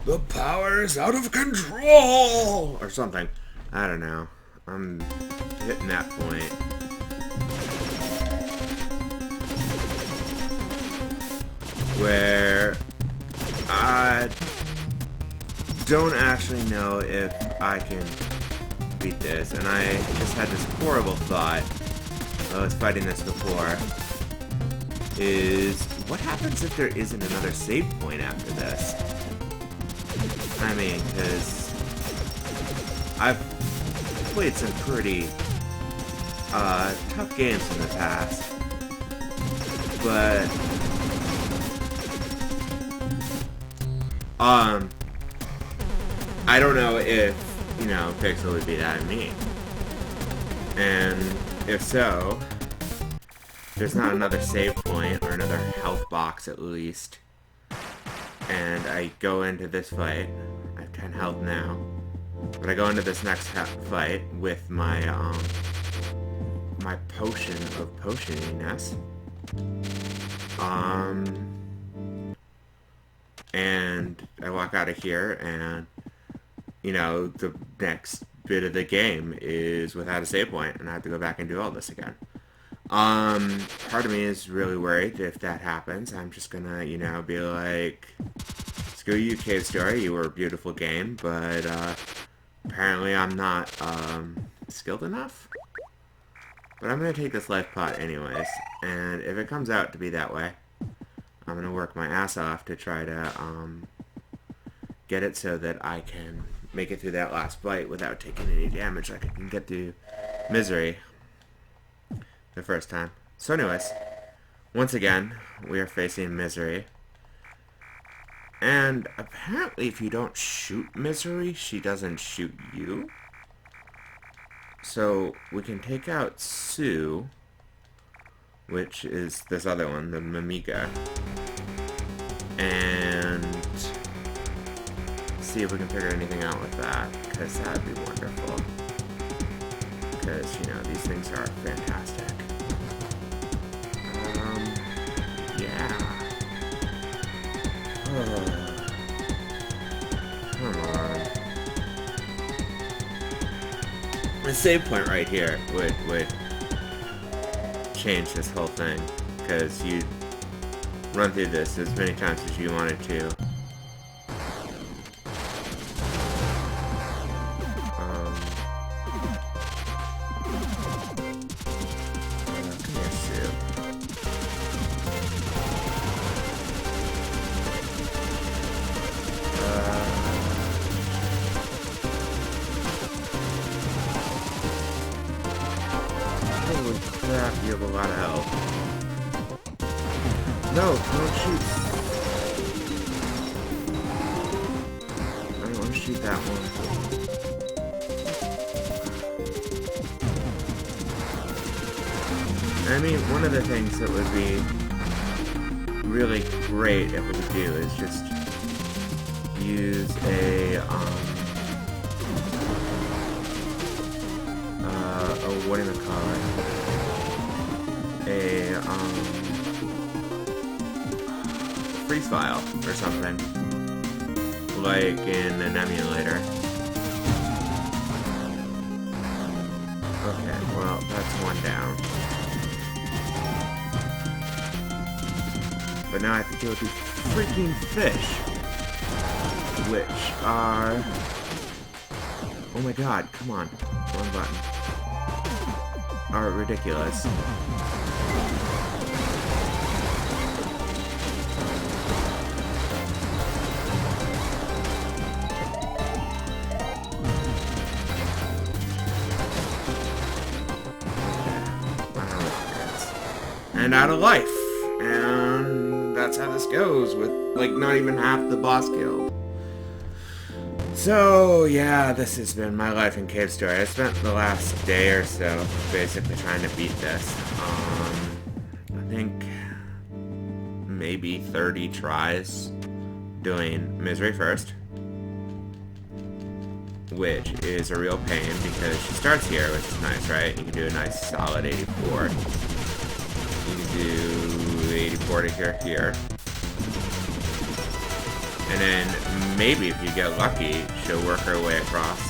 The power is out of control! Or something. I don't know. I'm hitting that point. Where I don't actually know if I can beat this. And I just had this horrible thought. I was fighting this before. Is what happens if there isn't another save point after this? I mean, because I've played some pretty tough games in the past, but I don't know if, you know, Pixel would be that mean. And if so, there's not another save point or another health box at least. And I go into this fight. I have 10 health now. But I go into this next fight with my my potion of potioniness. And I walk out of here, and you know, the next bit of the game is without a save point, and I have to go back and do all this again. Part of me is really worried if that happens. I'm just gonna, you know, be like, screw you, CaveStory, you were a beautiful game, but apparently I'm not skilled enough. But I'm gonna take this life pot anyways, and if it comes out to be that way, I'm gonna work my ass off to try to get it so that I can make it through that last fight without taking any damage, like I can get through Misery the first time. So anyways, once again, we are facing Misery. And apparently if you don't shoot Misery, she doesn't shoot you. So we can take out Sue, which is this other one, the Mimiga, and see if we can figure anything out with that, because that'd be wonderful. Because, you know, these things are fantastic. Yeah. Oh. Come on. The save point right here would change this whole thing, because you run through this as many times as you wanted to. Holy crap, you have a lot of health. No, don't shoot. I don't want to shoot that one. I mean, one of the things that would be really great if we could do is just use a, whatchamacallit? A, freeze file or something. Like in an emulator. Okay, well, that's one down. But now I have to deal with these freaking fish. Which are... Oh my god, come on. Wrong button. Are ridiculous. And out of life. And that's how this goes with, like, not even half the boss killed. So, yeah, this has been my life in CaveStory. I spent the last day or so basically trying to beat this. I think maybe 30 tries doing Misery first. Which is a real pain because she starts here, which is nice, right? You can do a nice solid 84. You can do 84 to here. And then maybe if you get lucky, she'll work her way across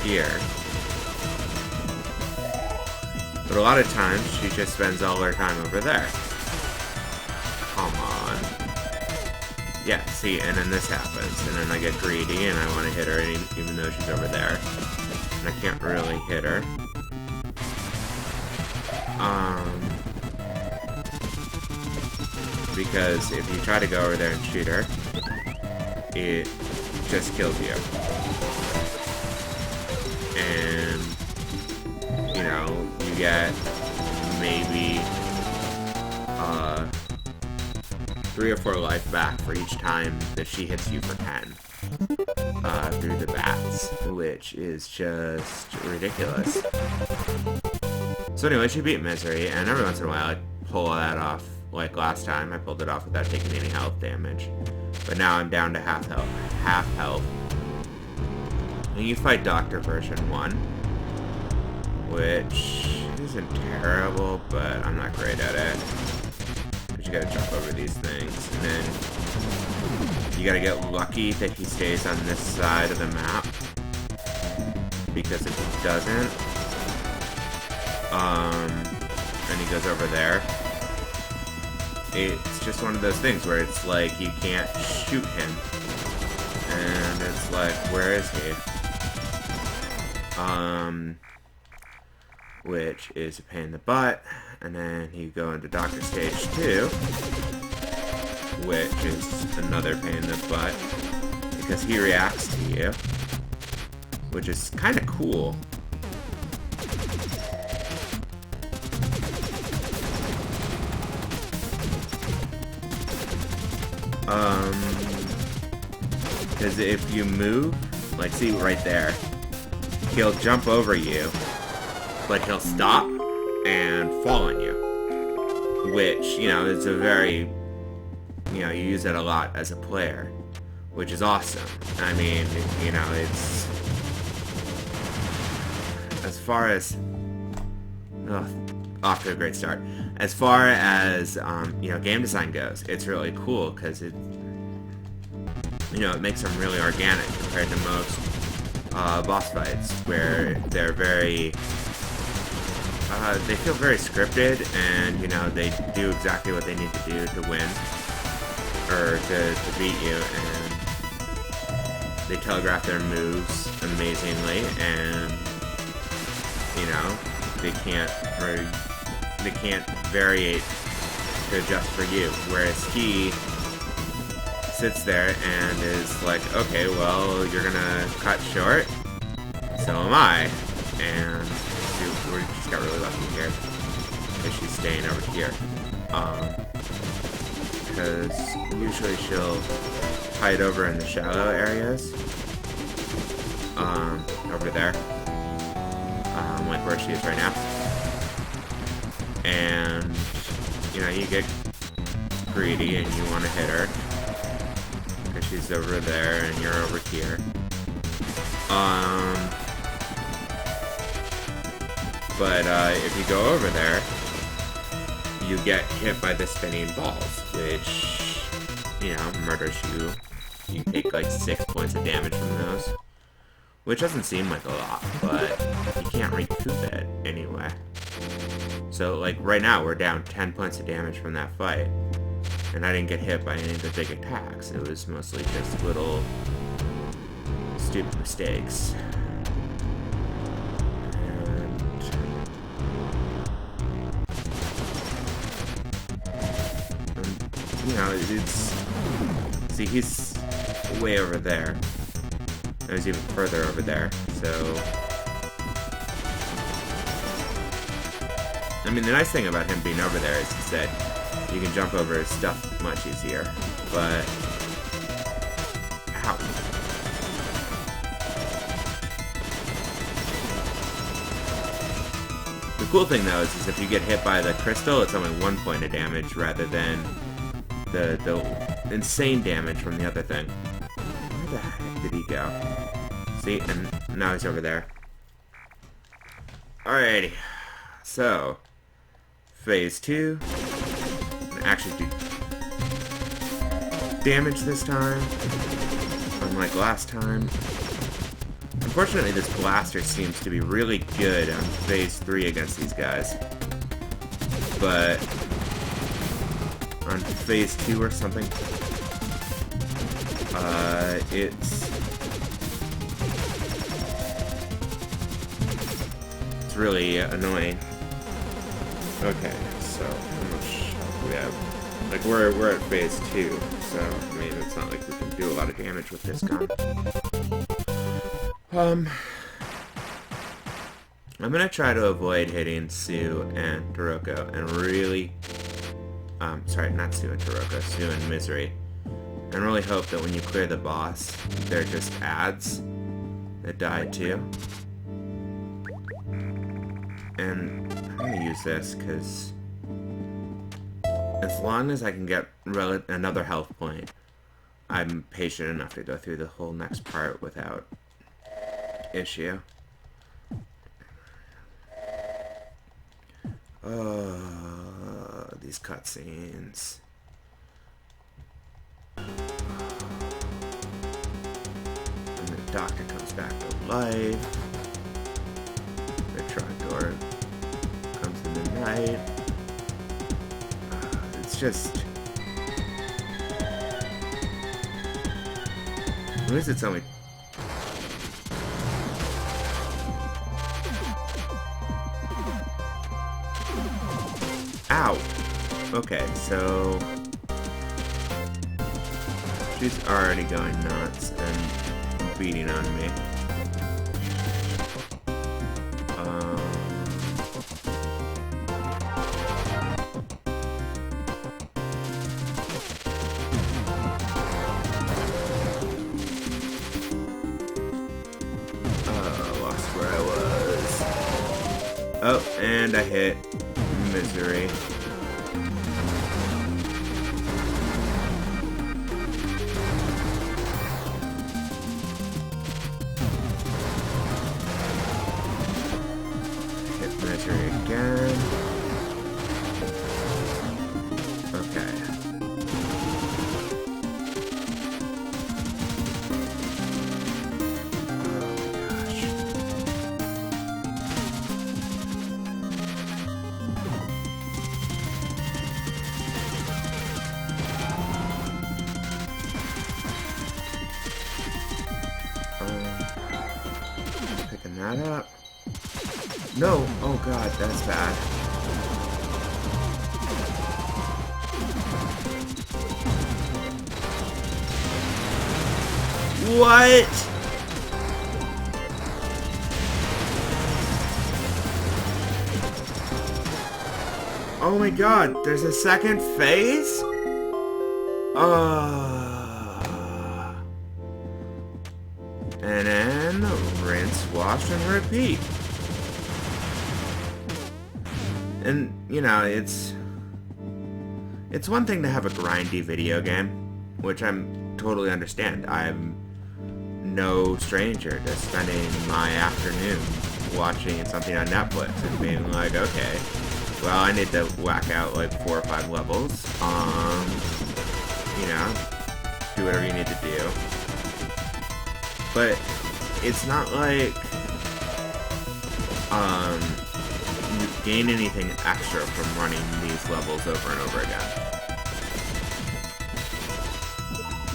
here. But a lot of times, she just spends all her time over there. Come on. Yeah, see, and then this happens. And then I get greedy and I want to hit her even though she's over there. And I can't really hit her. Because if you try to go over there and shoot her, it just kills you. And, you know, you get maybe 3 or 4 life back for each time that she hits you for 10 through the bats, which is just ridiculous. So anyway, she beat Misery, and every once in a while I pull that off. Like last time, I pulled it off without taking any health damage. But now I'm down to half health. And you fight Doctor version 1, which isn't terrible, but I'm not great at it. But you gotta jump over these things, and then you gotta get lucky that he stays on this side of the map. Because if he doesn't, and he goes over there, it's just one of those things where it's like you can't shoot him. And it's like, where is he? Which is a pain in the butt. And then you go into Doctor Stage 2, which is another pain in the butt. Because he reacts to you. Which is kind of cool. Because if you move, like see right there, he'll jump over you, but he'll stop and fall on you. Which, you know, is a very, you know, you use it a lot as a player, which is awesome. I mean, you know, it's, as far as, off to a great start. As far as, you know, game design goes, it's really cool because it, you know, it makes them really organic compared to most boss fights where they're very, they feel very scripted and, you know, they do exactly what they need to do to win or to beat you, and they telegraph their moves amazingly, and, you know, they can't variate to adjust for you, whereas he sits there and is like, okay, well, you're gonna cut short, so am I, and we just got really lucky here, because she's staying over here, because usually she'll hide over in the shallow areas, over there, like where she is right now. And, you know, you get greedy and you want to hit her. Because she's over there and you're over here. But if you go over there, you get hit by the spinning balls, which, you know, murders you. You take like 6 points of damage from those. Which doesn't seem like a lot, but you can't recoup it anyway. So, like, right now, we're down 10 points of damage from that fight. And I didn't get hit by any of the big attacks. It was mostly just little stupid mistakes. And you know, it's... See, he's way over there. I was even further over there, so... I mean, the nice thing about him being over there is that you can jump over his stuff much easier, but... Ow. The cool thing, though, is if you get hit by the crystal, it's only 1 point of damage rather than the insane damage from the other thing. Where the heck did he go? See? And now he's over there. Alrighty. So... Phase 2. Actually, damage this time, unlike last time. Unfortunately, this blaster seems to be really good on phase 3 against these guys. But on phase 2 or something, it's really annoying. Okay, so how much we have? Like we're at phase 2, so I mean it's not like we can do a lot of damage with this gun. I'm gonna try to avoid hitting Sue and Toroko and really, sorry, not Sue and Toroko, Sue and Misery, and really hope that when you clear the boss, they're just ads that die too. And I'm gonna use this because as long as I can get another health point, I'm patient enough to go through the whole next part without issue. These cutscenes. And the doctor comes back to life. The trapdoor comes in the night. It's just... At least it's only... Ow! Okay, so... she's already going nuts and beating on me. Lost where I was. Oh, and I hit Misery. Hit Misery again. Okay. Picking that up. No! Oh god, that's bad. What? Oh my god, there's a second phase? And then rinse, wash, and repeat. And, you know, it's one thing to have a grindy video game, which I'm totally understand. I'm no stranger to spending my afternoon watching something on Netflix and being like, okay, well, I need to whack out like 4 or 5 levels. You know, do whatever you need to do. But it's not like you gain anything extra from running these levels over and over again.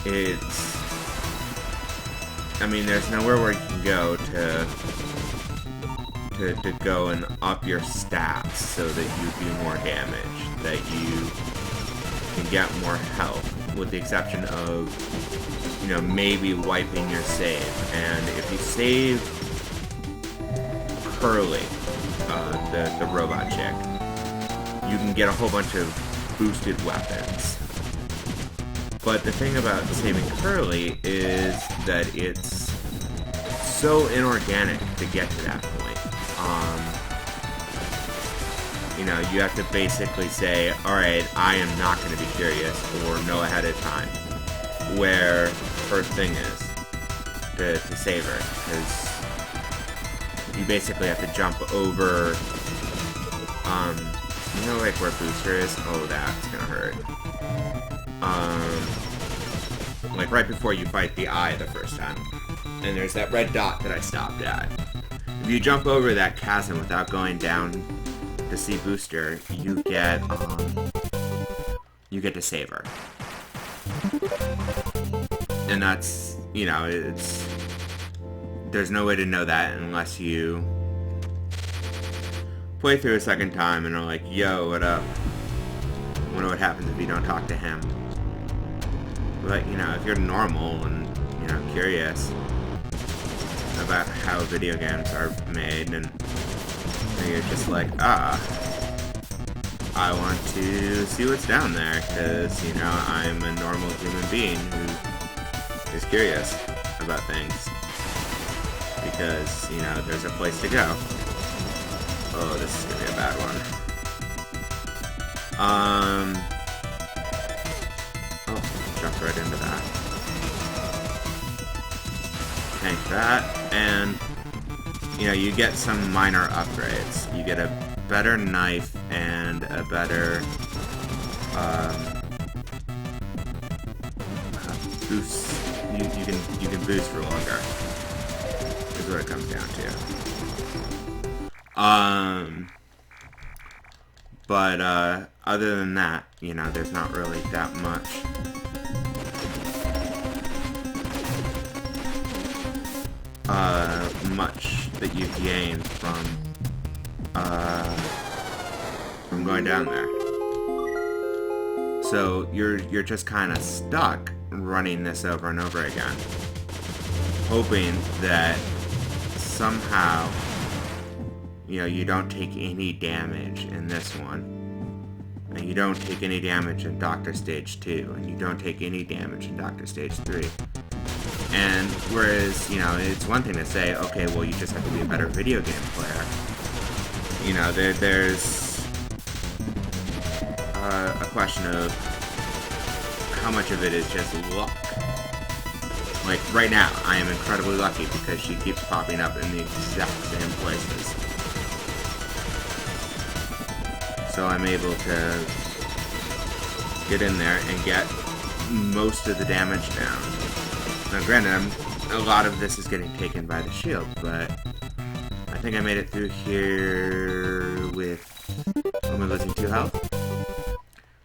It's... I mean, there's nowhere where you can go to go and up your stats so that you do more damage, that you can get more health, with the exception of, you know, maybe wiping your save. And if you save Curly, the robot chick, you can get a whole bunch of boosted weapons. But the thing about saving Curly is that it's so inorganic to get to that point. You know, you have to basically say, alright, I am not going to be curious, or know ahead of time where her thing is to save her, because you basically have to jump over, you know, like where Booster is? Oh, that's gonna hurt. like right before you fight the eye the first time. And there's that red dot that I stopped at. If you jump over that chasm without going down to see Booster, you get to save her. And that's, you know, there's no way to know that unless you play through a second time and are like, yo, what up? Wonder what happens if you don't talk to him. But, you know, if you're normal and, you know, curious about how video games are made, and you're just like, I want to see what's down there, because, you know, I'm a normal human being who is curious about things, because, you know, there's a place to go. Oh, this is gonna be a bad one. Oh, jumped right into that. Tank that, and, you know, you get some minor upgrades. You get a better knife and a better boost. You can boost for longer. Is what it comes down to. But other than that, you know, there's not really that much. Much that you gain from going down there. So you're just kind of stuck running this over and over again, hoping that somehow, you know, you don't take any damage in this one, and you don't take any damage in Doctor Stage 2, and you don't take any damage in Doctor Stage 3. And whereas, you know, it's one thing to say, okay, well, you just have to be a better video game player. You know, there's a question of how much of it is just luck. Like, right now, I am incredibly lucky because she keeps popping up in the exact same places. So I'm able to get in there and get most of the damage down. Now, granted, a lot of this is getting taken by the shield, but I think I made it through here with only losing 2 health.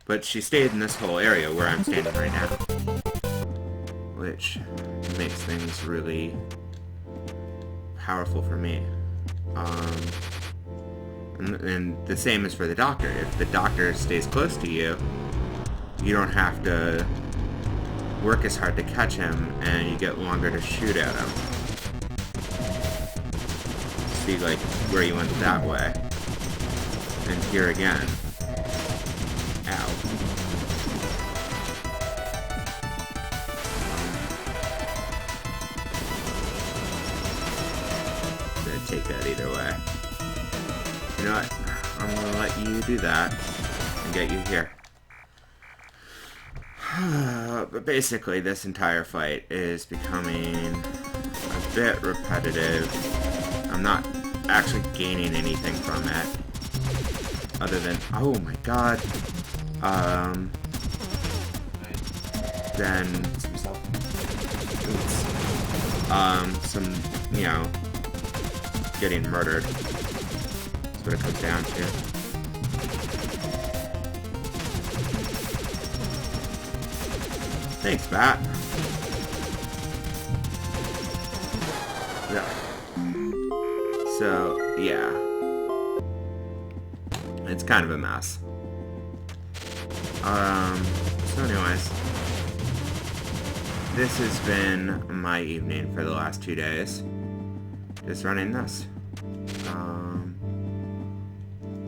But she stayed in this whole area where I'm standing right now, which makes things really powerful for me. And the same is for the doctor. If the doctor stays close to you, you don't have to work as hard to catch him, and you get longer to shoot at him. See, like, where you went that way. And here again. Ow. I'm gonna take that either way. You know what? I'm gonna let you do that and get you here. But basically, this entire fight is becoming a bit repetitive. I'm not actually gaining anything from it, other than, oh my god, then some, you know, getting murdered. That's what it comes down to. Thanks, Bat. Yeah. So, yeah. It's kind of a mess. So anyways. This has been my evening for the last 2 days. Just running this.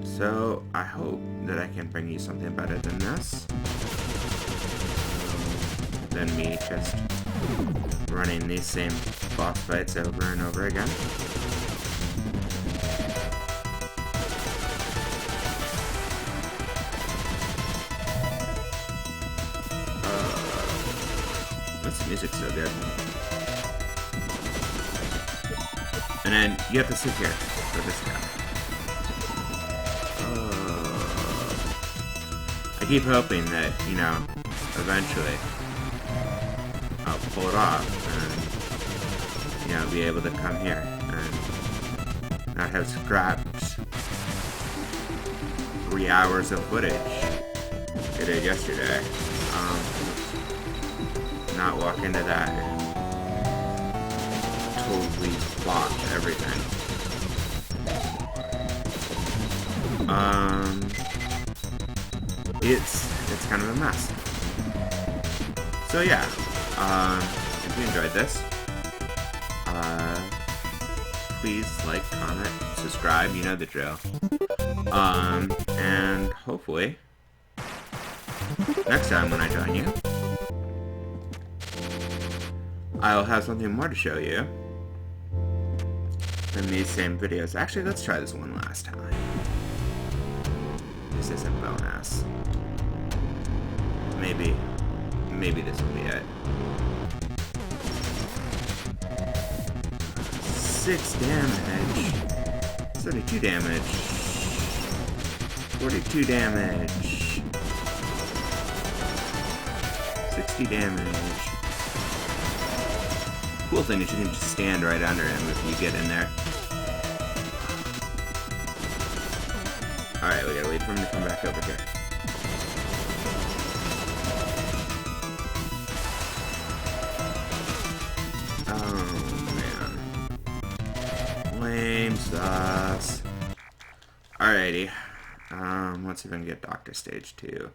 So, I hope that I can bring you something better than this. Than me just running these same boss fights over and over again. This music's so good. And then you have to sit here for this guy. I keep hoping that, you know, eventually pull it off and, you know, be able to come here and not have scrapped 3 hours of footage I did yesterday. Not walk into that and totally botch everything. It's kind of a mess. So yeah, if you enjoyed this, please like, comment, subscribe, you know the drill. And hopefully, next time when I join you, I'll have something more to show you than these same videos. Actually, let's try this one last time. This is a bonus. Maybe this will be it. 6 damage. 32 damage. 42 damage. 60 damage. Cool thing is you can just stand right under him if you get in there. Alright, we gotta wait for him to come back over here. Oh, man. Lame sauce. Alrighty. Let's see if I can get Doctor Stage 2.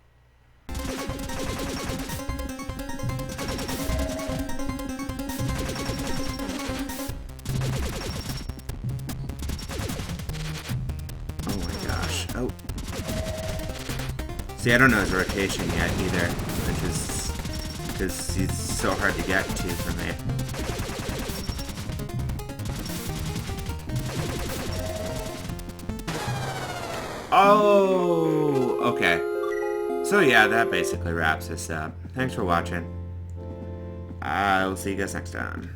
Oh. See, I don't know his rotation yet either, which is because he's so hard to get to for me. Oh, okay. So yeah, that basically wraps this up. Thanks for watching. I will see you guys next time.